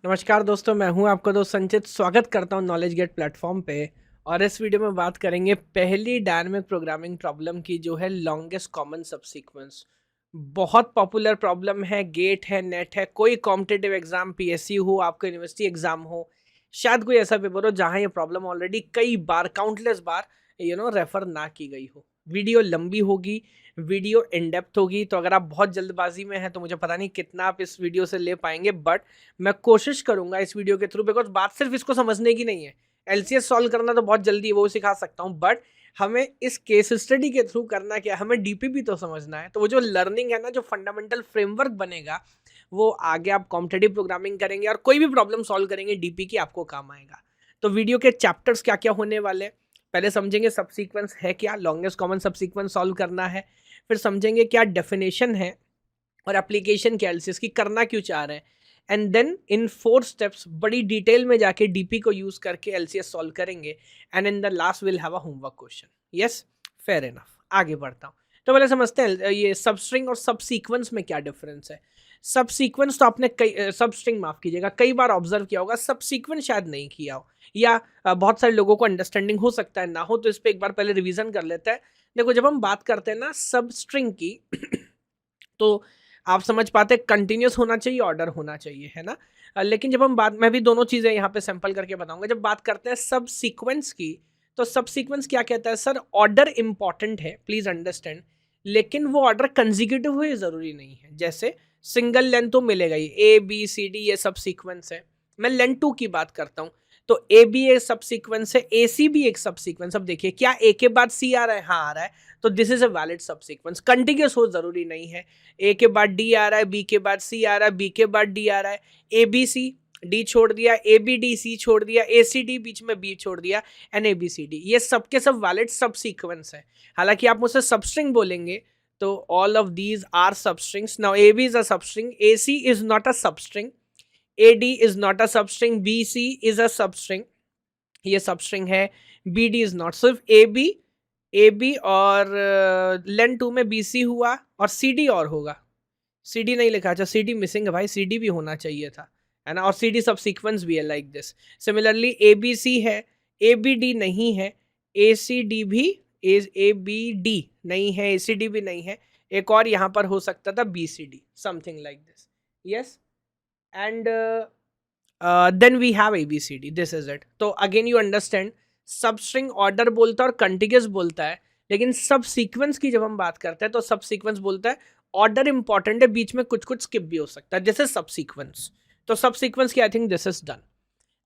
नमस्कार दोस्तों, मैं हूं आपका दोस्त संचित। स्वागत करता हूं नॉलेज गेट प्लेटफॉर्म पे। और इस वीडियो में बात करेंगे पहली डायनामिक प्रोग्रामिंग प्रॉब्लम की, जो है लॉन्गेस्ट कॉमन सबसीक्वेंस। बहुत पॉपुलर प्रॉब्लम है, गेट है, नेट है, कोई कॉम्पिटिटिव एग्जाम, पीएससी हो, आपका यूनिवर्सिटी एग्जाम हो, शायद कोई ऐसा पेपर हो जहां ये प्रॉब्लम ऑलरेडी कई बार, काउंटलेस बार रेफर ना की गई हो। वीडियो लंबी होगी, वीडियो इन डेप्थ होगी, तो अगर आप बहुत जल्दबाजी में हैं तो मुझे पता नहीं कितना आप इस वीडियो से ले पाएंगे, बट मैं कोशिश करूंगा इस वीडियो के थ्रू, बिकॉज बात सिर्फ इसको समझने की नहीं है। एलसीएस सॉल्व करना तो बहुत जल्दी है, वो सिखा सकता हूं, बट हमें इस केस स्टडी के थ्रू करना क्या, हमें डीपीपी तो समझना है। तो वो जो लर्निंग है ना, जो फंडामेंटल फ्रेमवर्क बनेगा, वो आगे आप कॉम्पिटिटिव प्रोग्रामिंग करेंगे और कोई भी प्रॉब्लम सॉल्व करेंगे डीपी की, आपको काम आएगा। तो वीडियो के चैप्टर्स क्या क्या होने वाले, पहले समझेंगे सबसीक्वेंस है क्या, लॉन्गेस्ट कॉमन सबसीक्वेंस सॉल्व करना है। फिर समझेंगे क्या डेफिनेशन है और एप्लीकेशन क्या एलसीएस की, करना क्यों चाह रहे हैं। एंड देन इन 4 स्टेप्स बड़ी डिटेल में जाके डीपी को यूज करके एलसीएस सॉल्व करेंगे। And in the last will have a homework question. Yes, fair enough. आगे बढ़ता हूँ। तो पहले समझते हैं ये सबस्ट्रिंग और सब सीक्वेंस में क्या डिफरेंस है। सब सीक्वेंस तो आपने कई, सबस्ट्रिंग माफ कीजिएगा, कई बार ऑब्जर्व किया होगा, सब सीक्वेंस शायद नहीं किया हो, या बहुत सारे लोगों को अंडरस्टैंडिंग हो सकता है ना हो, तो इस पर एक बार पहले रिवीजन कर लेते हैं। देखो, जब हम बात करते हैं ना सब स्ट्रिंग की तो आप समझ पाते कंटिन्यूस होना चाहिए, ऑर्डर होना चाहिए, है ना। लेकिन जब हम बात, मैं भी दोनों चीजें यहाँ पे सैंपल करके बताऊंगा। जब बात करते हैं सब सीक्वेंस की, तो सब सीक्वेंस क्या कहता है, सर ऑर्डर इंपॉर्टेंट है, प्लीज अंडरस्टैंड, लेकिन वो ऑर्डर कंजिक्यूटिव हो ये जरूरी नहीं है। जैसे सिंगल लेंथ तो मिलेगा ही, ए बी सी डी ये सब सीक्वेंस है। मैं लेंथ 2 की बात करता हूँ, तो ए बी एक सब सीक्वेंस है, ए सी भी एक सब सीक्वेंस। अब देखिए, क्या ए के बाद सी आ रहा है, हाँ आ रहा है, तो दिस इज अ वैलिड सब सीक्वेंस। कंटिन्यूस हो जरूरी नहीं है, ए के बाद डी आ रहा है, बी के बाद सी आ रहा है, बी के बाद डी आ रहा है, ए बी सी डी छोड़ दिया, ए बी डी सी छोड़ दिया, ए सी डी बीच में बी छोड़ दिया, N A B C D, ये सबके सब वैलिड सब सीक्वेंस है। हालांकि आप मुझसे सबस्ट्रिंग बोलेंगे तो all of these are substrings. Now A B is a substring, A C is not a substring, A D is not a substring, B C is a substring, ये substring है, B D is not. सिर्फ A B और लेन 2 में B C हुआ, और C D और होगा, C D नहीं लिखा, अच्छा सी डी मिसिंग है भाई, सी डी भी होना चाहिए था, है ना। और सी डी सब सीक्वेंस भी है like this. Similarly A B C है, ए बी डी नहीं है, ए सी डी भी, ए बी डी नहीं है, ए सी डी भी नहीं है, एक और यहाँ पर हो सकता था B C D, something like this. Yes, and then we have A B C D, this is it. तो again you understand, substring order बोलता है और कंटिन्यूस बोलता है, लेकिन सब सीक्वेंस की जब हम बात करते हैं तो सब सीक्वेंस बोलता है ऑर्डर इंपॉर्टेंट है, बीच में कुछ कुछ स्किप भी हो सकता है, जैसे सब सीक्वेंस। तो सब सीक्वेंस की I think this is done.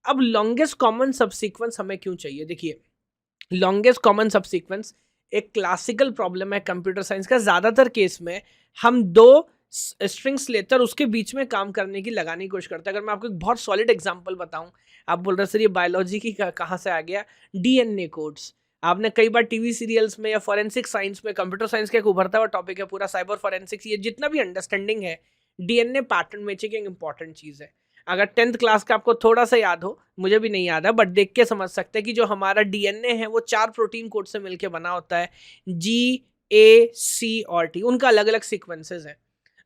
अब लॉन्गेस्ट कॉमन सब सीक्वेंस हमें क्यों चाहिए, देखिए लॉन्गेस्ट कॉमन सब सीक्वेंस एक क्लासिकल प्रॉब्लम है कंप्यूटर साइंस का। ज्यादातर केस में हम दो स्ट्रिंग्स लेते हैं और उसके बीच में काम करने की लगाने की कोशिश करते हैं। अगर मैं आपको एक बहुत सॉलिड एग्जांपल बताऊं, आप बोल रहे सर ये बायोलॉजी की कहाँ से आ गया, डीएनए कोड्स। आपने कई बार टीवी सीरियल्स में या फॉरेंसिक साइंस में, कंप्यूटर साइंस का एक उभरता हुआ टॉपिक है पूरा, साइबर फॉरेंसिक्स, ये जितना भी अंडरस्टैंडिंग है, डीएनए पैटर्न मैचिंग एक इंपॉर्टेंट चीज है। अगर 10th क्लास का आपको थोड़ा सा याद हो, मुझे भी नहीं याद है, बट देख के समझ सकते हैं कि जो हमारा डीएनए है वो 4 प्रोटीन कोड से मिलकर बना होता है, जी ए सी और टी, उनका अलग अलग सीक्वेंसेस है।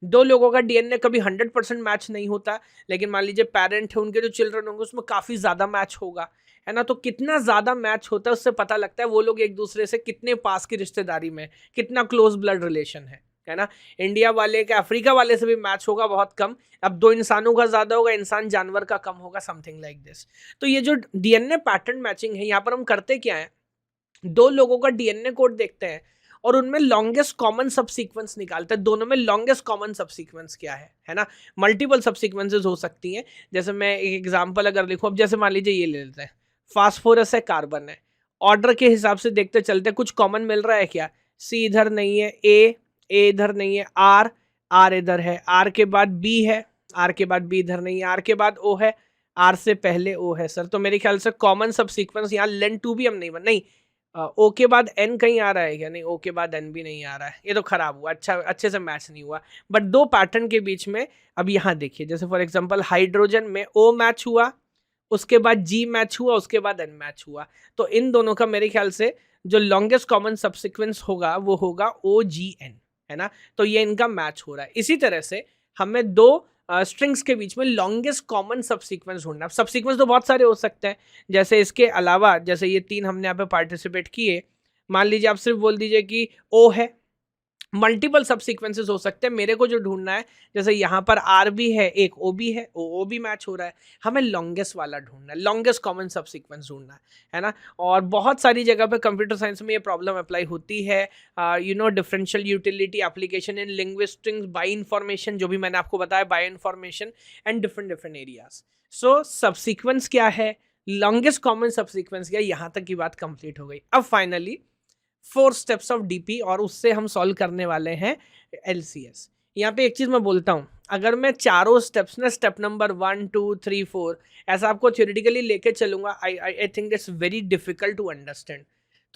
दो लोगों का डीएनए कभी 100% मैच नहीं होता, लेकिन मान लीजिए पेरेंट है, उनके जो चिल्ड्रन होंगे उसमें काफी ज्यादा मैच होगा, है ना। तो कितना ज्यादा मैच होता है उससे पता लगता है वो लोग एक दूसरे से कितने पास की रिश्तेदारी में, कितना क्लोज ब्लड रिलेशन है ना। इंडिया वाले का अफ्रीका वाले से भी मैच होगा बहुत कम, अब 2 इंसानों का ज्यादा होगा, इंसान जानवर का कम होगा, समथिंग लाइक दिस। तो ये जो डीएनए पैटर्न मैचिंग है, यहाँ पर हम करते क्या है, दो लोगों का डीएनए कोड देखते हैं और उनमें लॉन्गेस्ट कॉमन सब सीक्वेंस निकालते हैं, दोनों में लॉन्गेस्ट कॉमन सब सीक्वेंस क्या है ना। मल्टीपल सब सीक्वेंसेस हो सकती हैं। जैसे मैं एक एग्जांपल अगर लिखूं, अब जैसे मान लीजिए ये ले लेते हैं, फास्फोरस है, कार्बन है, ऑर्डर के हिसाब से देखते चलते कुछ कॉमन मिल रहा है क्या, सी इधर नहीं है, ए इधर नहीं है, आर इधर है, आर के बाद बी है, आर के बाद बी इधर नहीं है, आर के बाद ओ है, आर से पहले ओ है। सर तो मेरे ख्याल से कॉमन सब सीक्वेंस यहाँ लेन 2 भी हम नहीं, ओ के बाद एन कहीं आ रहा है क्या, नहीं, ओ के बाद एन भी नहीं आ रहा है, ये तो खराब हुआ, अच्छा अच्छे से मैच नहीं हुआ। बट दो पैटर्न के बीच में, अब यहाँ देखिए, जैसे फॉर एग्जांपल हाइड्रोजन में ओ मैच हुआ, उसके बाद जी मैच हुआ, उसके बाद एन मैच हुआ, तो इन दोनों का मेरे ख्याल से जो लॉन्गेस्ट कॉमन सबसिक्वेंस होगा वो होगा ओ जी एन, है ना। तो ये इनका मैच हो रहा है। इसी तरह से हमें दो स्ट्रिंग्स के बीच में लॉन्गेस्ट कॉमन सब सीक्वेंस ढूंढना है। सब सीक्वेंस तो बहुत सारे हो सकते हैं, जैसे इसके अलावा जैसे ये 3 हमने यहाँ पे पार्टिसिपेट किए, मान लीजिए आप सिर्फ बोल दीजिए कि ओ है, मल्टीपल सब सीक्वेंसेस हो सकते हैं। मेरे को जो ढूंढना है, जैसे यहाँ पर आर भी है, एक ओ भी है, ओ भी मैच हो रहा है, हमें लॉन्गेस्ट वाला ढूंढना है, लॉन्गेस्ट कॉमन सब सीक्वेंस ढूंढना है ना। और बहुत सारी जगह पे कंप्यूटर साइंस में ये प्रॉब्लम अप्लाई होती है, differential utility application in linguistics, by information, जो भी मैंने आपको बताया, by information and different different areas. So subsequence क्या है, लॉन्गेस्ट कॉमन सब सीक्वेंस क्या है, यहाँ तक की बात कंप्लीट हो गई। अब फाइनली 4 स्टेप्स ऑफ डीपी, और उससे हम सॉल्व करने वाले हैं एलसीएस। यहाँ पे एक चीज मैं बोलता हूँ, अगर मैं चारों स्टेप्स ना, स्टेप नंबर 1 2 3 4 ऐसा आपको थ्योरेटिकली लेके चलूंगा, I think it's very difficult to understand.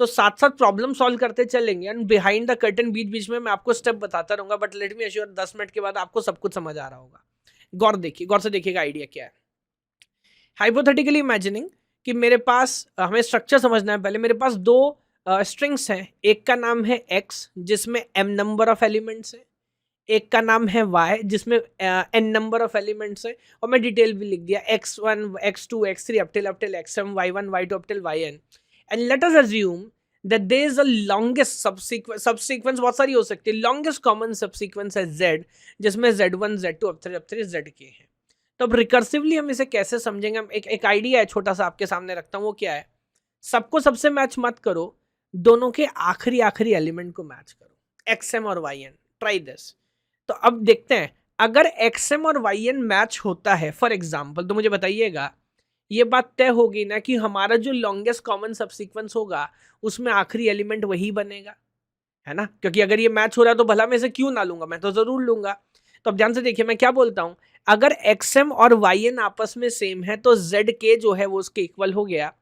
तो साथ साथ प्रॉब्लम सॉल्व करते चलेंगे, एंड बिहाइंड द कर्टन बीच बीच में मैं आपको स्टेप बताता रहूंगा, but let me assure 10 minute के बाद आपको सब कुछ समझ आ रहा होगा। गौर से देखिएगा आइडिया क्या है। हाइपोथेटिकली इमेजिनिंग कि मेरे पास, हमें स्ट्रक्चर समझना है पहले, मेरे पास दो स्ट्रिंग्स हैं, एक का नाम है x जिसमें m नंबर ऑफ एलिमेंट्स है, एक का नाम है y जिसमें n नंबर ऑफ एलिमेंट्स है, और मैं डिटेल भी लिख दिया x1 x2 x3 up till xm y1 y2 up till yn, and let us assume that there is a longest subsequence बहुत सारी हो सकती है, लॉन्गेस्ट कॉमन सबसीक्वेंस है z, जिसमें z1 z2 up three zk है। तो अब रिकर्सिवली हम इसे कैसे समझेंगे, हम एक आइडिया है छोटा सा आपके सामने रखता हूँ, वो क्या है, सबको सबसे मैच मत करो, दोनों के आखिरी एलिमेंट को मैच करो, xm और yn, ट्राई दिस। तो अब देखते हैं, अगर xm और yn मैच होता है फॉर एग्जांपल, तो मुझे बताइएगा, ये बात तय होगी ना कि हमारा जो लॉन्गेस्ट कॉमन सबसीक्वेंस होगा उसमें आखिरी एलिमेंट वही बनेगा, है ना, क्योंकि अगर ये मैच हो रहा है तो भला मैं इसे क्यों ना लूंगा, मैं तो जरूर लूंगा। तो अब ध्यान से देखिए मैं क्या बोलता हूं, अगर xm और yn आपस में सेम है तो zk जो है वो उसके इक्वल हो गया।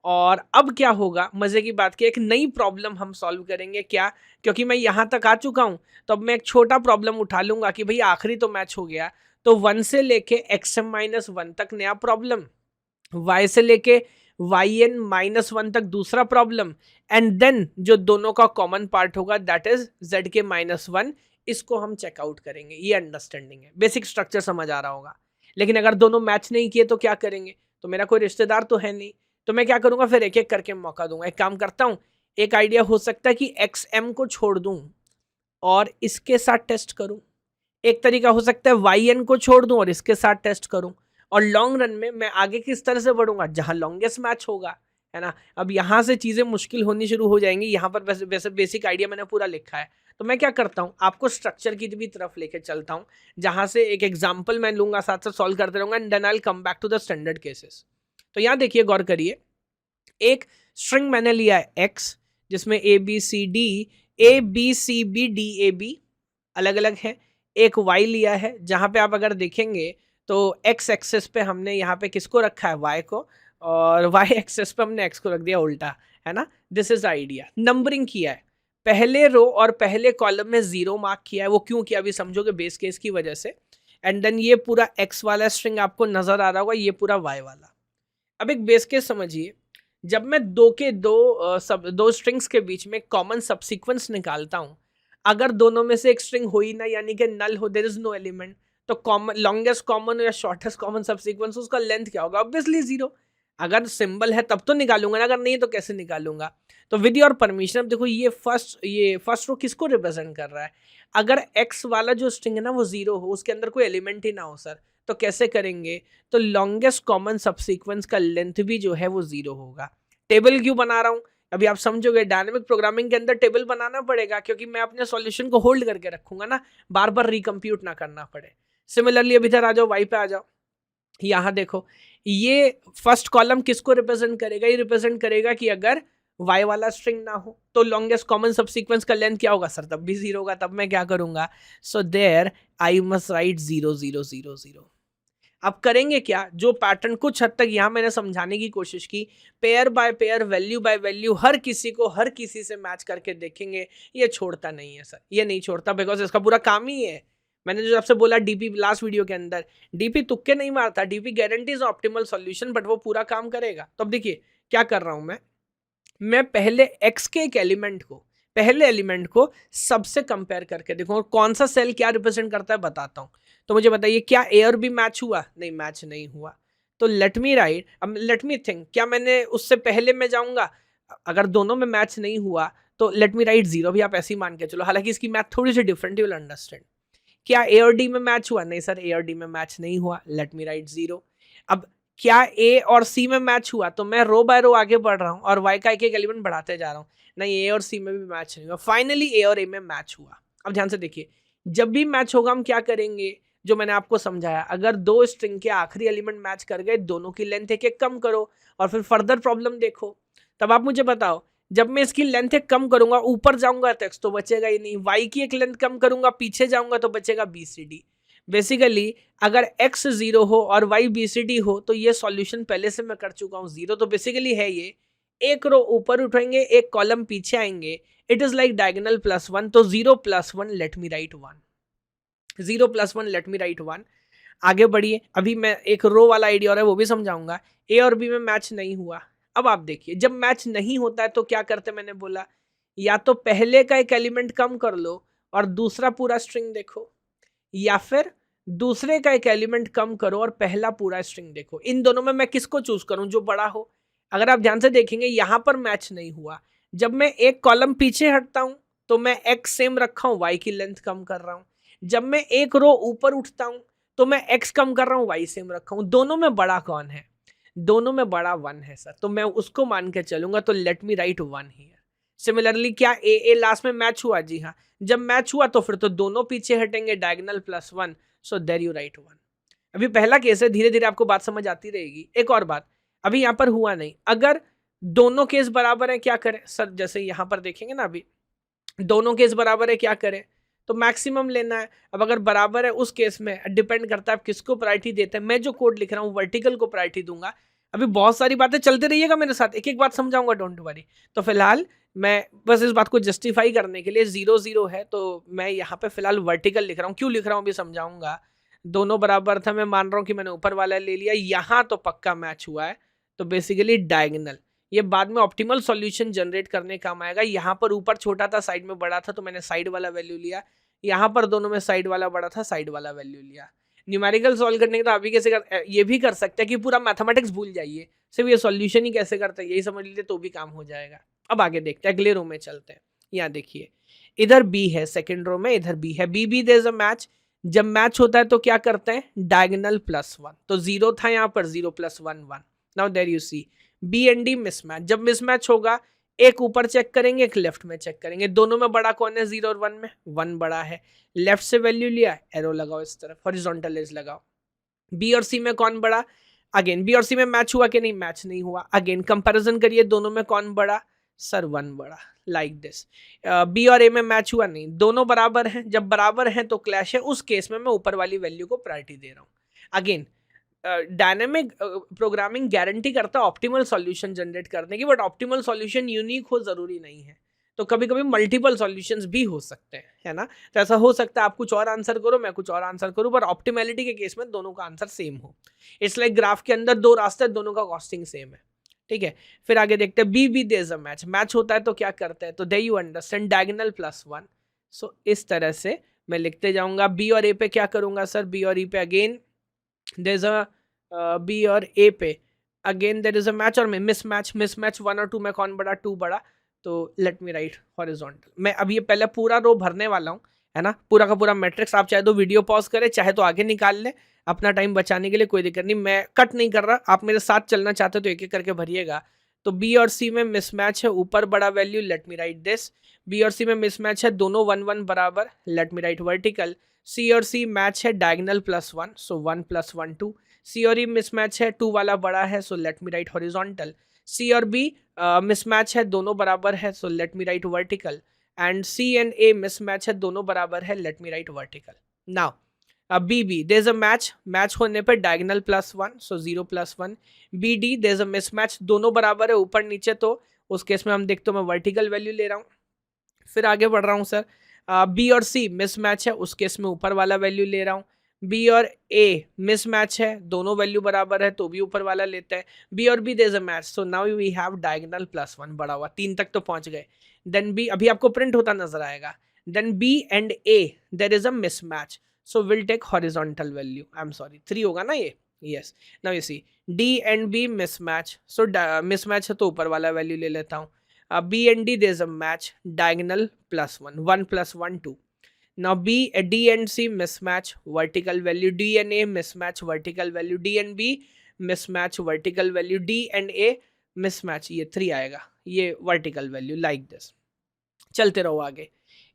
और अब क्या होगा, मजे की बात की, एक नई प्रॉब्लम हम सॉल्व करेंगे, क्या, क्योंकि मैं यहां तक आ चुका हूं, तो अब मैं एक छोटा प्रॉब्लम उठा लूंगा कि भाई आखिरी तो मैच हो गया, तो 1 से लेके xm-1 तक नया प्रॉब्लम, y से लेके yn-1 तक दूसरा प्रॉब्लम, एंड देन जो दोनों का कॉमन पार्ट होगा दैट इज zk-1, इसको हम चेकआउट करेंगे। ये अंडरस्टैंडिंग है, बेसिक स्ट्रक्चर समझ आ रहा होगा। लेकिन अगर दोनों मैच नहीं किए तो क्या करेंगे, तो मेरा कोई रिश्तेदार तो है नहीं, तो मैं क्या करूंगा, फिर एक एक करके मौका दूंगा। एक काम करता हूं, एक आइडिया हो सकता है कि xm को छोड़ दूं और इसके साथ टेस्ट करूं, एक तरीका हो सकता है yn को छोड़ दूं और इसके साथ टेस्ट करूं, और लॉन्ग रन में मैं आगे किस तरह से बढ़ूंगा, जहां लॉन्गेस्ट मैच होगा, है ना। अब यहां से चीजें मुश्किल होनी शुरू हो जाएंगी, यहां पर वैसे बेसिक आइडिया मैंने पूरा लिखा है। तो मैं क्या करता हूं, आपको स्ट्रक्चर की भी तरफ लेके चलता हूं, जहां से एक एग्जाम्पल मैं लूंगा, साथ साथ सॉल्व करते रहूंगा, and then I will come back to the standard cases. तो यहां देखिए, गौर करिए, एक स्ट्रिंग मैंने लिया है x, जिसमें a b c b d a b अलग अलग है, एक y लिया है, जहां पे आप अगर देखेंगे तो x एक्सेस पे हमने यहाँ पे किसको रखा है, y को, और y एक्सेस पे हमने x को रख दिया उल्टा, है ना। This is idea. नंबरिंग किया है, पहले रो और पहले कॉलम में 0 मार्क किया है, वो क्यों किया अभी समझोगे, बेस केस की वजह से। एंड देन ये पूरा x वाला स्ट्रिंग आपको नजर आ रहा होगा, ये पूरा y वाला। अब एक बेस केस समझिए, जब मैं दो स्ट्रिंग्स के बीच में कॉमन सबसीक्वेंस निकालता हूं, अगर दोनों में से एक स्ट्रिंग हो ही ना, यानी कि नल हो, देयर इज नो एलिमेंट, तो कॉमन, लॉन्गेस्ट कॉमन या शॉर्टेस्ट कॉमन सबसीक्वेंस, उसका लेंथ क्या होगा, ऑब्वियसली 0। अगर सिंबल है तब तो निकालूंगा ना, अगर नहीं तो कैसे निकालूंगा। तो विद योर परमिशन, अब देखो ये फर्स्ट रो किसको रिप्रेजेंट कर रहा है, अगर x वाला जो स्ट्रिंग है ना वो 0 हो, उसके अंदर कोई एलिमेंट ही ना हो सर, तो कैसे करेंगे, तो लॉन्गेस्ट कॉमन सबसीक्वेंस का लेंथ भी जो है वो 0 होगा। टेबल क्यों बना रहा हूं, अभी आप समझोगे, डायनेमिक प्रोग्रामिंग के अंदर टेबल बनाना पड़ेगा, क्योंकि मैं अपने सॉल्यूशन को होल्ड करके रखूंगा ना, बार बार रिकम्प्यूट ना करना पड़े। सिमिलरली अभी इधर आ जाओ, y पे आ जाओ, यहां देखो, ये फर्स्ट कॉलम किसको रिप्रेजेंट करेगा, ये रिप्रेजेंट करेगा कि अगर y वाला स्ट्रिंग ना हो तो लॉन्गेस्ट कॉमन सबसीक्वेंस का लेंथ क्या होगा सर, तब भी 0 होगा। तब मैं क्या करूंगा, so there I must write 0 0 0 0। अब करेंगे क्या, जो पैटर्न कुछ हद तक यहाँ मैंने समझाने की कोशिश की, pair by pair, value by value, हर किसी को हर किसी से मैच करके देखेंगे, ये छोड़ता नहीं है सर, ये नहीं छोड़ता, बिकॉज इसका पूरा काम ही है। मैंने जो आपसे बोला डीपी लास्ट वीडियो के अंदर, डीपी तुक्के नहीं मारता, DP guarantees optimal solution, but वो पूरा काम करेगा। तो अब देखिए क्या कर रहा हूं मैं पहले x के एक पहले एलिमेंट को सबसे कंपेयर करके देखो, कौन सा सेल क्या रिप्रेजेंट करता है बताता हूं। तो मुझे बताइए क्या ए और बी मैच हुआ? नहीं, मैच नहीं हुआ। तो लेट मी राइट, अब लेट मी थिंक, क्या मैंने उससे पहले मैं जाऊंगा? अगर दोनों में मैच नहीं हुआ तो लेट मी राइट 0 भी आप ऐसे ही मान के चलो, हालांकि इसकी मैथ थोड़ी सी डिफरेंट, यू विल अंडरस्टैंड। क्या ए और डी में मैच हुआ? नहीं सर, ए और डी में मैच नहीं हुआ, लेट मी राइट 0। अब क्या ए और सी में मैच हुआ? तो मैं रो बाय रो आगे बढ़ रहा हूँ और वाई का एक एक एलिमेंट बढ़ाते जा रहा हूँ। नहीं, ए और सी में भी मैच नहीं हुआ, फाइनली ए और ए में मैच हुआ। अब ध्यान से देखिए, जब भी मैच होगा हम क्या करेंगे? जो मैंने आपको समझाया, अगर दो स्ट्रिंग के आखिरी एलिमेंट मैच कर गए, दोनों की लेंथ एक एक कम करो और फिर फर्दर प्रॉब्लम देखो। तब आप मुझे बताओ, जब मैं इसकी लेंथ एक कम करूंगा, ऊपर जाऊंगा तो एक्स तो बचेगा ही नहीं, वाई की एक लेंथ कम करूंगा, पीछे जाऊंगा तो बचेगा बी सी डी। बेसिकली अगर x 0 हो और y BCD हो तो ये सॉल्यूशन पहले से मैं कर चुका हूं 0, तो बेसिकली है ये एक रो ऊपर उठाएंगे, एक कॉलम पीछे आएंगे, इट इज लाइक डायगोनल +1, तो 0 + 1 late me right 1, 0 + 1 late me right 1। आगे बढ़िए, अभी मैं एक रो वाला आइडिया और है वो भी समझाऊंगा। ए और बी में मैच नहीं हुआ। अब आप देखिए, जब मैच नहीं होता है तो क्या करते, मैंने बोला या तो पहले का एक एलिमेंट कम कर लो और दूसरा पूरा स्ट्रिंग देखो, या फिर दूसरे का एक एलिमेंट कम करो और पहला पूरा स्ट्रिंग देखो। इन दोनों में मैं किसको चूज करूं? जो बड़ा हो। अगर आप ध्यान से देखेंगे यहां पर मैच नहीं हुआ। जब मैं एक कॉलम पीछे हटता हूं तो मैं एक्स सेम रखा हूं, वाई की लेंथ कम कर रहा हूं। जब मैं एक रो ऊपर उठता हूं तो मैं एक्स कम कर रहा हूं, वाई सेम रखा हूं। दोनों में बड़ा कौन है? दोनों में बड़ा 1 है सर, तो मैं उसको मान के चलूंगा, तो late me right 1 here. Similarly क्या ए लास्ट में मैच हुआ? जी हाँ, जब मैच हुआ तो फिर तो दोनों पीछे हटेंगे, diagonal +1, so there you write 1। अभी पहला केस है, धीरे धीरे आपको बात समझ आती रहेगी। एक और बात, अभी यहां पर हुआ नहीं, अगर दोनों केस बराबर है क्या करें सर? जैसे यहां पर देखेंगे ना, अभी दोनों केस बराबर है क्या करें? तो मैक्सिमम लेना है। अब अगर बराबर है उस केस में डिपेंड करता है आप किसको प्रायोरिटी देते हैं। मैं जो कोड लिख रहा हूँ वर्टिकल को प्रायोरिटी दूंगा। अभी बहुत सारी बातें चलते रहिएगा मेरे साथ, एक एक बात समझाऊंगा, डोंट वरी। तो फिलहाल मैं बस इस बात को जस्टिफाई करने के लिए 0 0 है तो मैं यहाँ पे फिलहाल वर्टिकल लिख रहा हूँ। क्यों लिख रहा हूँ अभी समझाऊंगा। दोनों बराबर था, मैं मान रहा हूँ कि मैंने ऊपर वाला ले लिया, यहाँ तो पक्का मैच हुआ है, तो बेसिकली डायगोनल। ये बाद में ऑप्टिमल सॉल्यूशन जनरेट करने काम आएगा। यहाँ पर ऊपर छोटा था, साइड में बड़ा था, तो मैंने साइड वाला वैल्यू लिया। यहाँ पर दोनों में साइड वाला बड़ा था, साइड वाला वैल्यू लिया। न्यूमेरिकल सॉल्व करने के तो अभी कैसे ये भी कर सकते हैं कि पूरा मैथमेटिक्स भूल जाइए, सिर्फ ये सॉल्यूशन ही कैसे करते हैं यही समझ लीजिए तो भी काम हो जाएगा। अब आगे देखते हैं, अगले रो में चलते हैं। यहाँ देखिए, इधर बी है सेकेंड रो में, इधर बी है, B there is a match. जब मैच होता है तो क्या करते हैं? डायगोनल +1, तो 0 था यहाँ पर, 0 + 1 1। Now there you see B and D mismatch. जब मिसमैच होगा एक ऊपर चेक करेंगे, एक लेफ्ट में चेक करेंगे। दोनों में बड़ा कौन है? 0 और 1 में 1 बड़ा है। लेफ्ट से वैल्यू लिया, एरो लगाओ इस तरफ, हॉरिजॉन्टल एज लगाओ। बी और सी में कौन बड़ा? अगेन बी और सी में मैच हुआ कि नहीं? मैच नहीं हुआ। अगेन कंपैरिजन करिए, दोनों में कौन बड़ा? सर 1 बड़ा, लाइक दिस। बी और ए में मैच हुआ नहीं, दोनों बराबर हैं। जब बराबर हैं तो क्लैश है, उस केस में मैं ऊपर वाली वैल्यू को प्रायोरिटी दे रहा हूँ। अगेन डायनेमिक प्रोग्रामिंग गारंटी करता है ऑप्टिमल सॉल्यूशन जनरेट करने की, बट ऑप्टिमल सॉल्यूशन यूनिक हो जरूरी नहीं है। तो कभी कभी मल्टीपल सॉल्यूशंस भी हो सकते हैं, है ना। तो ऐसा हो सकता है आप कुछ और आंसर करो, मैं कुछ और आंसर करूं, पर ऑप्टिमैलिटी के केस में दोनों का आंसर सेम हो। इसलिए ग्राफ के अंदर दो रास्ते, दोनों का कॉस्टिंग सेम है, ठीक है। फिर आगे देखते हैं, B there is a match. Match होता है तो क्या करते हैं? तो they you understand diagonal +1। So इस तरह से मैं लिखते जाऊंगा। बी और ए पे क्या करूंगा सर? बी और ई पे again there is a B और ए पे again there is a match और मिसमैच 1 और 2 में कौन बड़ा? 2 बड़ा। तो लेट मी राइट हॉरिजॉन्टल। मैं अब ये पहले पूरा रो भरने वाला हूँ, है ना, पूरा का पूरा मैट्रिक्स। आप चाहे तो वीडियो पॉज करें, चाहे तो आगे निकाल लें, अपना टाइम बचाने के लिए कोई दिक्कत नहीं, मैं कट नहीं कर रहा। आप मेरे साथ चलना चाहते हो तो एक एक करके भरिएगा। तो बी और सी में मिसमैच है, ऊपर बड़ा value, let me write this. B और सी में मिसमैच है, दोनों 1 1 बराबर, let me write vertical. C और सी मैच है, डायगोनल +1, सो 1 + 1 2। सी और ई मिसमैच है, 2 वाला बड़ा है, so let me write horizontal. C और बी मिसमैच है, दोनों बराबर है, so let me write vertical. And C and A mismatch है, दोनों बराबर है, let me write vertical. Now B there is a match होने पर diagonal +1, so 0 + 1। B D there is a mismatch, दोनों बराबर है ऊपर नीचे, तो उस केस में हम देखते हो मैं वर्टिकल वैल्यू ले रहा हूँ। फिर आगे बढ़ रहा हूँ सर, बी और सी मिसमैच है, उस केस में ऊपर वाला वैल्यू ले रहा हूँ। बी और ए मिसमैच है, दोनों वैल्यू बराबर है, तो भी ऊपर वाला लेते हैं। बी और B there is a match, so now we have diagonal +1 बड़ा हुआ, 3 तक तो पहुंच गए। देन बी, अभी आपको प्रिंट होता नजर आएगा। Then B and A there is a mismatch, so will take horizontal value, I am sorry 3 होगा ना ये, yes. Now you see D and B mismatch, सो मिसमैच है तो ऊपर वाला वैल्यू ले लेता हूँ। B and D there is a match, diagonal +1, 1 + 1 2. Now D and C mismatch, vertical value. D and A mismatch, vertical value. D and B mismatch, vertical value. D and A mismatch, ये 3 आएगा, ये vertical value like this। चलते रहो आगे।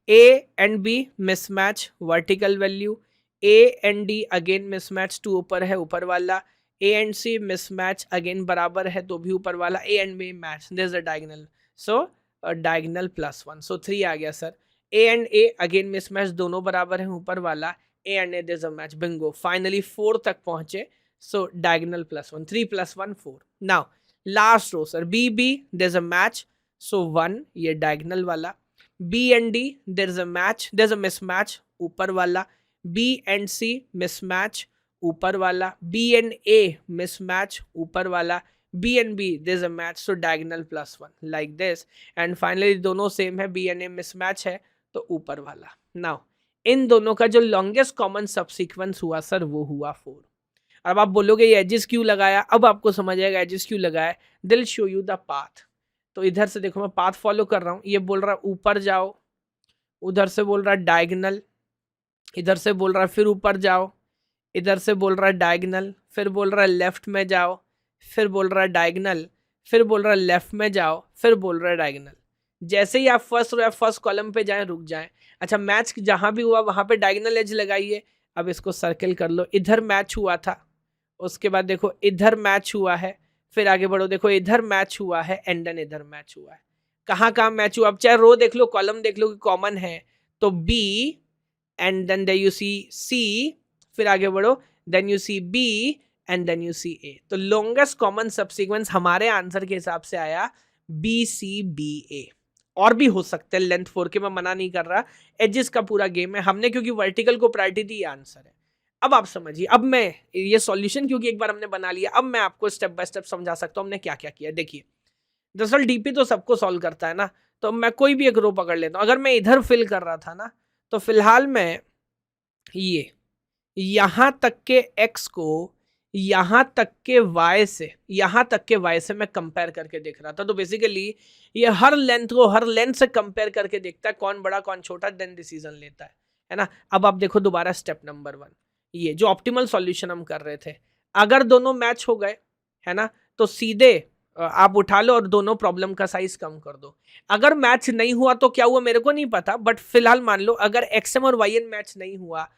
A and B mismatch, vertical value. A and D again mismatch, 2 ऊपर है, ऊपर वाला। A and C mismatch again बराबर है तो भी ऊपर वाला। A and B match, there is a diagonal, so diagonal +1, so 3 आ गया sir. A and A again mismatch, दोनों बराबर हैं, ऊपर वाला। A and A there is a match, bingo, finally 4 तक पहुंचे, so diagonal +1, 3 + 1 4। now last row sir, B B there is a match, so 1, ये diagonal वाला। B and D there is a match, there is a mismatch, ऊपर वाला। B and C mismatch, ऊपर वाला। B and A mismatch, ऊपर वाला। B and B there is a match, so diagonal +1 like this, and finally दोनों same है, B and A mismatch है तो ऊपर वाला। नाउ इन दोनों का जो लॉन्गेस्ट कॉमन सबसीक्वेंस हुआ सर वो हुआ 4। अब आप बोलोगे ये एजेस क्यों लगाया, अब आपको समझ आएगा एजेस क्यों लगाया। दिल शो यू द पाथ। तो इधर से देखो मैं पाथ फॉलो कर रहा हूँ, ये बोल रहा है ऊपर जाओ, उधर से बोल रहा है डायगोनल, इधर से बोल रहा है फिर ऊपर जाओ, इधर से बोल रहा है डायगोनल, फिर बोल रहा है लेफ्ट में जाओ, फिर बोल रहा है डायगोनल, फिर बोल रहा है लेफ्ट में जाओ, फिर बोल रहा है डायगोनल। जैसे ही आप फर्स्ट रो या फर्स्ट कॉलम पे जाएं रुक जाएं। अच्छा मैच जहां भी हुआ वहां पे डायगोनल एज लगाइए। अब इसको सर्कल कर लो, इधर मैच हुआ था, उसके बाद देखो इधर मैच हुआ है, फिर आगे बढ़ो देखो इधर मैच हुआ है, एंड देन इधर मैच हुआ है। कहाँ कहाँ मैच हुआ, अब चाहे रो देख लो कॉलम देख लो कि कॉमन है, तो B and then you see C, फिर आगे बढ़ो then you see B and then you see A। तो लॉन्गेस्ट कॉमन सबसीक्वेंस हमारे आंसर के हिसाब से आया BCBA। और भी हो सकते हैं लेंथ 4 के, मैं मना नहीं कर रहा, एजेस का पूरा गेम है, हमने क्योंकि वर्टिकल को प्रायोरिटी दी आंसर है। अब आप समझिए, अब मैं ये सॉल्यूशन क्योंकि एक बार हमने बना लिया, अब मैं आपको स्टेप बाय स्टेप समझा सकता हूं हमने क्या क्या किया। देखिए दरअसल डीपी तो सबको सॉल्व करता है ना, तो मैं कोई भी एक रो पकड़ लेता हूं। अगर मैं इधर फिल कर रहा था ना, तो फिलहाल मैं ये यहां तक के x को यहां तक के y से मैं कंपेयर करके देख रहा था। तो बेसिकली ये हर लेंथ को हर लेंथ से कंपेयर करके देखता है कौन बड़ा कौन छोटा, देन डिसीजन लेता है ना। अब आप देखो दोबारा स्टेप नंबर 1, ये जो ऑप्टिमल सॉल्यूशन हम कर रहे थे, अगर दोनों मैच हो गए है ना, तो सीधे आप उठा लो और दोनों प्रॉब्लम का साइज कम कर दो। अगर मैच नहीं हुआ तो क्या हुआ मेरे को नहीं पता, बट फिलहाल मान लो अगर एक्सएम और वाईएन मैच नहीं हुआ,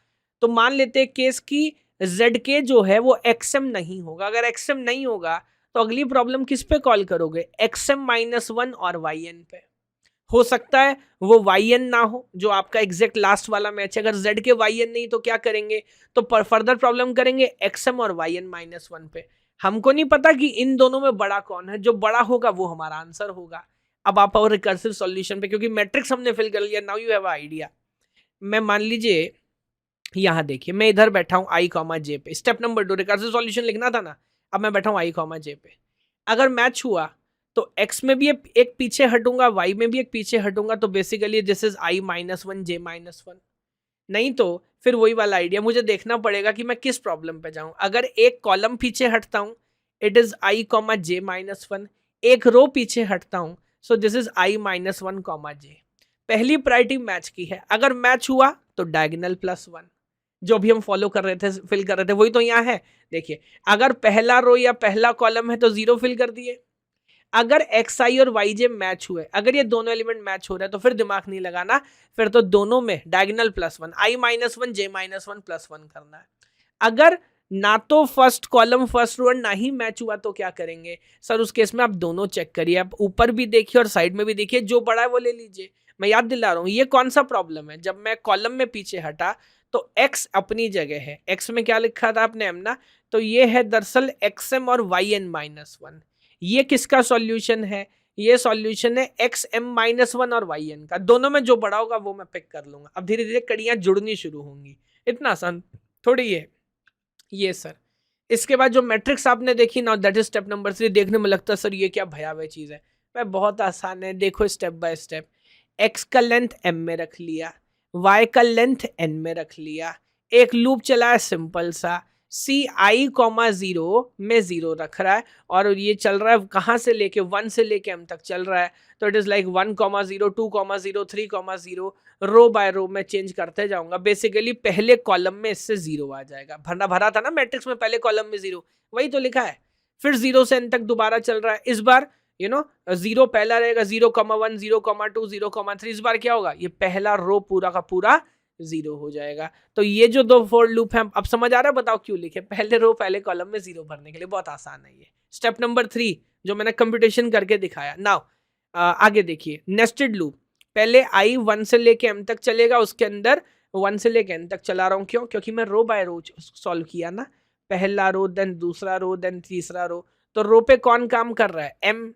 तो मान लेते हैं केस की ZK जो है वो XM नहीं होगा। अगर XM नहीं होगा तो अगली प्रॉब्लम किस पे कॉल करोगे, XM-1 और YN पे। हो सकता है वो YN ना हो जो आपका एग्जैक्ट लास्ट वाला मैच है, अगर ZK YN नहीं तो क्या करेंगे, तो फर्दर प्रॉब्लम करेंगे XM और YN-1 पे। हमको नहीं पता कि इन दोनों में बड़ा कौन है, जो बड़ा होगा वो हमारा आंसर होगा। अब आप और रिकर्सिव सॉल्यूशन पे, क्योंकि मैट्रिक्स हमने फिल कर लिया, नाउ यू हैव आइडिया। मैं मान लीजिए यहाँ देखिए मैं इधर बैठा हूँ I, J पे, स्टेप नंबर 2 रिकर्सिव सॉल्यूशन लिखना था ना, अब मैं बैठा हूँ I, J पे। अगर मैच हुआ तो x में भी एक पीछे हटूंगा, y में भी एक पीछे हटूंगा, तो basically this is I-1 J-1। नहीं तो फिर वही वाला आइडिया, मुझे देखना पड़ेगा कि मैं किस प्रॉब्लम पे जाऊं। अगर एक कॉलम पीछे हटता हूं इट इज I, J-1, एक रो पीछे हटता हूं so this is I-1, J। पहली प्रायोरिटी मैच की है, अगर मैच हुआ तो डायगोनल +1, जो भी हम फॉलो कर रहे थे फिल कर रहे थे वही तो यहाँ है। देखिए अगर पहला रो या पहला कॉलम है तो 0 फिल कर दिए। अगर XI और YJ मैच हुए, अगर ये दोनों एलिमेंट मैच हो रहे हैं तो फिर दिमाग नहीं लगाना, फिर तो दोनों में डायगोनल +1, I-1 J-1 +1 करना है। अगर ना तो फर्स्ट कॉलम फर्स्ट रो ना ही मैच हुआ तो क्या करेंगे सर, उस केस में आप दोनों चेक करिए, आप ऊपर भी देखिए और साइड में भी देखिए, जो बड़ा है वो ले लीजिए। मैं याद दिला रहा हूँ ये कौन सा प्रॉब्लम है, जब मैं कॉलम में पीछे हटा तो x अपनी जगह है, x में क्या लिखा था आपने m ना, तो ये है दरअसल XM और YN-1। ये किसका सॉल्यूशन है, ये सॉल्यूशन है XM-1 और YN का, दोनों में जो बड़ा होगा वो मैं पिक कर लूंगा। अब धीरे धीरे कड़ियां जुड़नी शुरू होंगी, इतना आसान थोड़ी है ये सर। इसके बाद जो मैट्रिक्स आपने देखी ना, दैट इज स्टेप नंबर 3। देखने में लगता है सर ये क्या भयावह चीज है, मैं बहुत आसान है, देखो स्टेप बाय स्टेप। x का लेंथ m में रख लिया, y का लेंथ n में रख लिया, एक लूप चला है सिंपल सा, सी आई कॉमा जीरो में जीरो रख रहा है और ये चल रहा है कहाँ से लेके 1 से लेके m तक चल रहा है। तो it is like 1,0 2,0 3,0 row by row में चेंज करते जाऊंगा। बेसिकली पहले कॉलम में इससे जीरो आ जाएगा, भरना भरा था ना मैट्रिक्स में, पहले कॉलम में जीरो, वही तो लिखा है। फिर 0 से n तक दोबारा चल रहा है, इस बार जीरो पहला रहेगा, 0,1 0,2 0,3। इस बार क्या होगा, ये पहला रो पूरा का पूरा जीरो हो जाएगा। तो ये जो दो फॉर लूप है, अब समझ आ रहा है, बताओ क्यों लिखे, पहले रो पहले कॉलम में जीरो भरने के लिए, बहुत आसान है ये। स्टेप नंबर 3 जो मैंने कंप्यूटेशन करके दिखाया। नाउ आगे देखिए, नेस्टेड लूप, पहले आई 1 से लेके m तक चलेगा, उसके अंदर 1 से लेके n तक चला रहा हूँ। क्यों? क्योंकि मैं रो बाय रो सॉल्व किया ना, पहला रो देन दूसरा रो देन तीसरा रो। तो रो पे कौन काम कर रहा है, m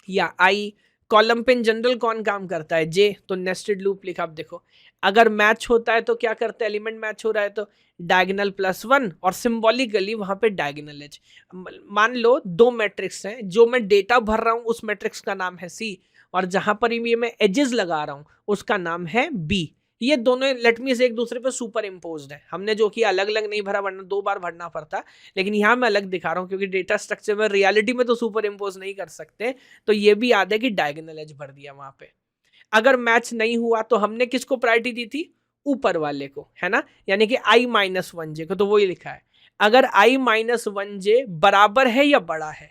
या i, कॉलम पे इन जनरल कौन काम करता है, j। तो नेस्टेड लूप लिखा। अब देखो, अगर मैच होता है तो क्या करते हैं, एलिमेंट मैच हो रहा है तो डायगोनल +1 और सिंबॉलिकली वहां पे डायगोनल एज। मान लो दो मैट्रिक्स हैं, जो मैं डेटा भर रहा हूं उस मैट्रिक्स का नाम है C, और जहां पर ये मैं एजेस लगा रहा हूं उसका नाम है B। ये दोनों लेट मी से एक दूसरे पे सुपर इम्पोज्ड है, हमने जो कि अलग अलग नहीं भरा, वरना 2 बार भरना पड़ता, लेकिन यहाँ मैं अलग दिखा रहा हूँ क्योंकि डेटा स्ट्रक्चर में रियलिटी में तो सुपर इम्पोज नहीं कर सकते। तो ये भी याद है कि डायगोनल एज भर दिया वहां पे। अगर मैच नहीं हुआ तो हमने किसको प्रायोरिटी दी थी, ऊपर वाले को, है ना, यानी कि i-1j को। तो वही लिखा है, अगर i-1j बराबर है या बड़ा है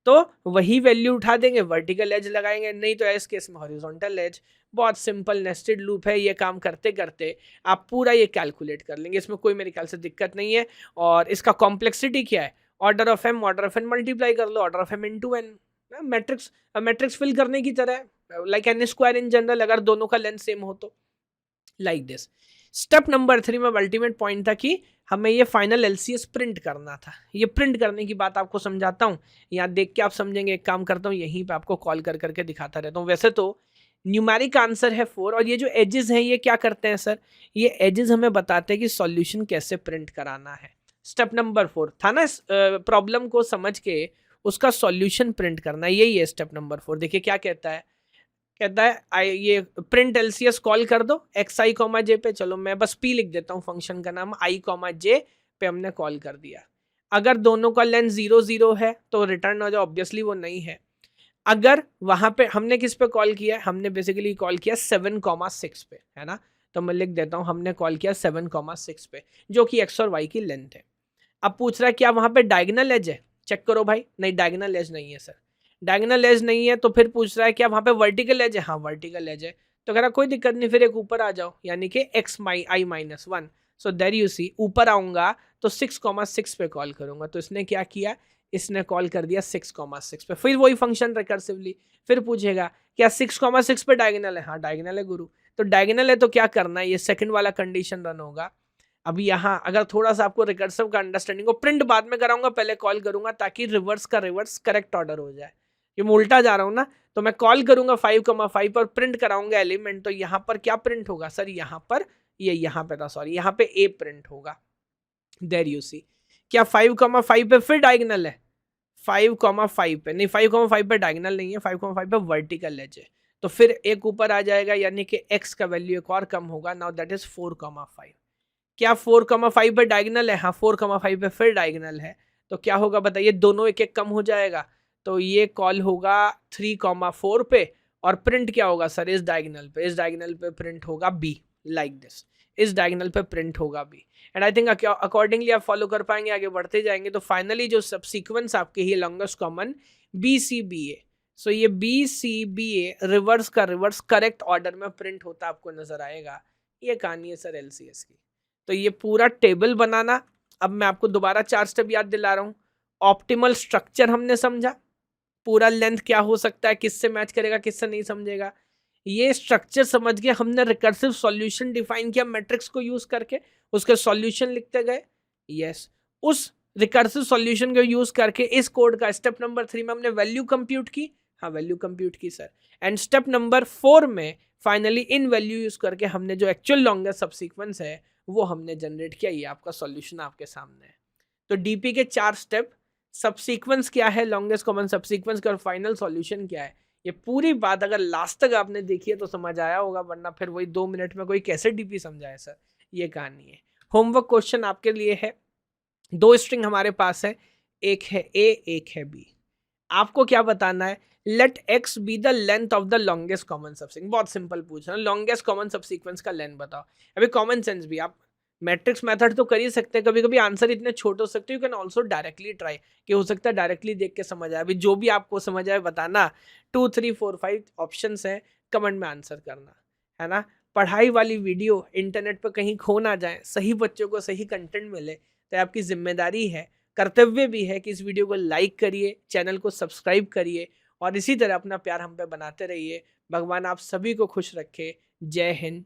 तो वही वैल्यू उठा देंगे, वर्टिकल एज लगाएंगे, नहीं तो इस केस में हॉरिजॉन्टल एज। बहुत सिंपल नेस्टेड लूप है, ये काम करते करते आप पूरा ये कैलकुलेट कर लेंगे, इसमें कोई मेरे ख्याल से दिक्कत नहीं है। और इसका कॉम्प्लेक्सिटी क्या है, ऑर्डर ऑफ एन मल्टीप्लाई कर लो order of M into N, matrix fill करने की तरह, like N square in general, अगर दोनों का लेंथ सेम हो तो, लाइक दिस। स्टेप नंबर 3 में अल्टीमेट पॉइंट था कि हमें ये फाइनल एलसीएस प्रिंट करना था। ये प्रिंट करने की बात आपको समझाता हूँ, यहाँ देख के आप समझेंगे। एक काम करता हूँ, यहीं पे आपको कॉल कर करके दिखाता रहता हूँ। वैसे तो न्यूमेरिक आंसर है 4, और ये जो एजेस हैं ये क्या करते हैं सर, ये एजेस हमें बताते हैं कि सॉल्यूशन कैसे प्रिंट कराना है। स्टेप नंबर 4 था ना, प्रॉब्लम को समझ के उसका सॉल्यूशन प्रिंट करना, यही है स्टेप नंबर 4। देखिए क्या कहता है, कहता है ये प्रिंट एलसीएस कॉल कर दो xi, पे। चलो मैं बस p लिख देता हूँ, फंक्शन का नाम i, पे हमने कॉल कर दिया। अगर दोनों का लेंथ 0 0 है तो रिटर्न हो जाए, ऑब्वियसली वो नहीं है। अगर वहां पे हमने किस पे कॉल किया है, हमने बेसिकली कॉल किया 7,6 पे, है ना। तो मैं लिख देता हूँ, हमने कॉल किया 7,6 पे, जो कि x और y की लेंथ है। अब पूछ रहा है क्या वहां पे डायगोनल एज है, चेक करो भाई, नहीं डायगोनल एज नहीं है सर। डायगोनल एज नहीं है तो फिर पूछ रहा है क्या वहां पे वर्टिकल एज है, हाँ वर्टिकल एज है। तो कह रहा कोई दिक्कत नहीं, फिर एक ऊपर आ जाओ, यानी कि i-1। सो देयर यू सी, ऊपर आऊंगा तो 6,6 पे कॉल करूंगा। तो इसने क्या किया, इसने कॉल कर दिया 6,6 पे, फिर वही फंक्शन रिकर्सिवली। फिर पूछेगा क्या 6,6 पे डायगोनल है, हाँ डायगोनल है गुरु। तो डायगोनल है तो क्या करना है, ये सेकंड वाला कंडीशन रन होगा। अभी यहाँ अगर थोड़ा सा आपको रिकर्सिव का अंडरस्टैंडिंग हो, प्रिंट बाद में कराऊंगा, पहले कॉल करूंगा ताकि रिवर्स का रिवर्स करेक्ट ऑर्डर हो जाए। ये मैं उल्टा जा रहा हूँ ना, तो मैं कॉल करूंगा 5,5 पर, प्रिंट कराऊंगा एलिमेंट। तो यहाँ पर क्या प्रिंट होगा सर, यहाँ पर ये यहाँ पे था, सॉरी यहाँ पे ए प्रिंट होगा। देयर यू सी, क्या 5,5 पे फिर डायगोनल है, 5,5 पे नहीं, 5,5 पे डायगोनल नहीं है, 5,5 पे वर्टिकल एज है। तो फिर एक ऊपर आ जाएगा, यानी कि x का वैल्यू एक और कम होगा। Now that is 4,5। क्या 4,5 पे डायगोनल है, हाँ 4,5 पे फिर डायगोनल है। तो क्या होगा बताइए, दोनों एक एक कम हो जाएगा। तो ये कॉल होगा 3,4 पे, और प्रिंट क्या होगा सर, इस डायगोनल पे, इस डायगोनल पे प्रिंट होगा b, लाइक दिस, इस डायगोनल पे प्रिंट होगा b। And I think accordingly आप फॉलो कर पाएंगे, आगे बढ़ते जाएंगे। तो फाइनली जो सब सीक्वेंस आपके ही लॉन्गेस्ट कॉमन BCBA, सो ये BCBA रिवर्स का रिवर्स करेक्ट ऑर्डर में प्रिंट होता आपको नजर आएगा। ये कहानी है सर LCS की। तो ये पूरा टेबल बनाना, अब मैं आपको दोबारा 4 स्टेप याद दिला रहा हूँ। ऑप्टिमल स्ट्रक्चर हमने समझा, पूरा लेंथ क्या हो सकता है, किससे मैच करेगा किससे नहीं समझेगा। ये स्ट्रक्चर समझ के हमने रिकर्सिव सॉल्यूशन डिफाइन किया मैट्रिक्स को यूज करके, उसके सॉल्यूशन लिखते गए। यस, उस रिकर्सिव सॉल्यूशन को यूज करके इस कोड का स्टेप नंबर 3 में हमने वैल्यू कंप्यूट की, हाँ वैल्यू कंप्यूट की सर। एंड स्टेप नंबर 4 में फाइनली इन वैल्यू यूज करके हमने जो एक्चुअल लॉन्गेस्ट सबसीक्वेंस है वो हमने जनरेट किया। ये आपका सॉल्यूशन आपके सामने है। तो डीपी के 4 स्टेप, सबसीक्वेंस क्या है, लॉन्गेस्ट कॉमन सबसीक्वेंस का, और फाइनल सॉल्यूशन क्या है। ये पूरी बात अगर लास्ट तक आपने देखी है तो समझ आया होगा, वरना फिर वही 2 मिनट में कोई कैसे डीपी समझाए सर, ये कहानी है। होमवर्क क्वेश्चन आपके लिए है, 2 स्ट्रिंग हमारे पास है, एक है ए एक है बी। आपको क्या बताना है, let x be the length of the longest common subsequence. बहुत सिंपल पूछना, लॉन्गेस्ट कॉमन सबसीक्वेंस का लेंथ बताओ। अभी कॉमन सेंस भी आप मैट्रिक्स मेथड तो कर ही सकते हैं, कभी कभी आंसर इतने छोटे हो सकते हैं, you can also directly try, कि हो सकता है डायरेक्टली देख के समझ आए। अभी जो भी आपको समझ आए बताना, 2 3 4 5 ऑप्शन है, कमेंट में आंसर करना, है ना। पढ़ाई वाली वीडियो इंटरनेट पर कहीं खो ना जाए, सही बच्चों को सही कंटेंट मिले, तो आपकी जिम्मेदारी है, कर्तव्य भी है कि इस वीडियो को लाइक करिए, चैनल को सब्सक्राइब करिए और इसी तरह अपना प्यार हम पे बनाते रहिए। भगवान आप सभी को खुश रखे। जय हिंद।